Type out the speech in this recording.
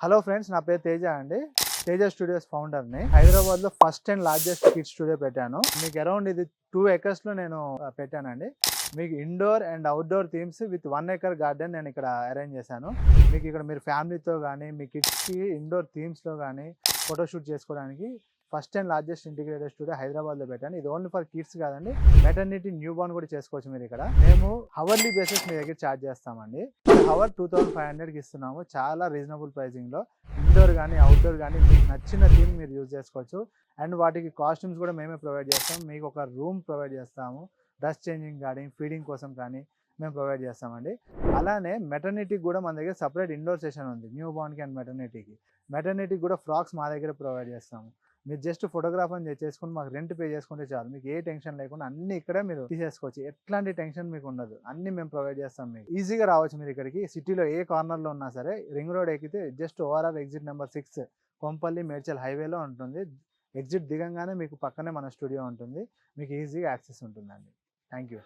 Hello friends, నా పేరు తేజ అండి. తేజ స్టూడియోస్ ఫౌండర్ని. హైదరాబాద్లో first and largest kids studio పెట్టాను. మీకు అరౌండ్ ఇది 2 acres నేను పెట్టానండి. మీకు indoor and outdoor themes with 1 acre garden నేను ఇక్కడ అరేంజ్ చేశాను. మీకు ఇక్కడ మీరు ఫ్యామిలీతో కానీ మీ కిడ్స్కి ఇండోర్ థీమ్స్లో కానీ ఫోటోషూట్ చేసుకోవడానికి first and largest integrated studio హైదరాబాద్లో పెట్టాను. ఇది ఓన్లీ ఫర్ కిడ్స్ కాదండి, మెటర్నిటీ న్యూ బార్న్ కూడా చేసుకోవచ్చు. మీరు ఇక్కడ మేము హవర్లీ బేసిస్ మీ దగ్గర ఛార్జ్ చేస్తామండి. హవర్ 2500కి ఇస్తున్నాము. చాలా రీజనబుల్ ప్రైజింగ్లో ఇండోర్ కానీ అవుట్డోర్ కానీ మీకు నచ్చిన థీమ్ మీరు యూజ్ చేసుకోవచ్చు. అండ్ వాటికి కాస్ట్యూమ్స్ కూడా మేమే ప్రొవైడ్ చేస్తాం. మీకు ఒక రూమ్ ప్రొవైడ్ చేస్తాము. డ్రెస్ చేంజింగ్ కానీ ఫీడింగ్ కోసం కానీ మేము ప్రొవైడ్ చేస్తామండి. అలానే మెటర్నిటీకి కూడా మన దగ్గర సపరేట్ ఇండోర్ సెషన్ ఉంది. న్యూ బార్న్కి అండ్ మెటర్నిటీకి కూడా ఫ్రాక్స్ మా దగ్గర ప్రొవైడ్ చేస్తాము. మీరు జస్ట్ ఫోటోగ్రాఫర్ని చేసుకుని మాకు రెంట్ పే చేసుకుంటే చాలు. మీకు ఏ టెన్షన్ లేకుండా అన్ని ఇక్కడే మీరు తీసేసుకోవచ్చు. ఎట్లాంటి టెన్షన్ మీకు ఉండదు. అన్ని మేము ప్రొవైడ్ చేస్తాం. మీకు ఈజీగా రావచ్చు. మీరు ఇక్కడికి సిటీలో ఏ కార్నర్లో ఉన్నా సరే రింగ్ రోడ్ ఎక్కితే just ORR exit number 6 Kompally Medchal హైవేలో ఉంటుంది. ఎగ్జిట్ దిగంగానే మీకు పక్కనే మన స్టూడియో ఉంటుంది. మీకు ఈజీగా యాక్సెస్ ఉంటుందండి. Thank you.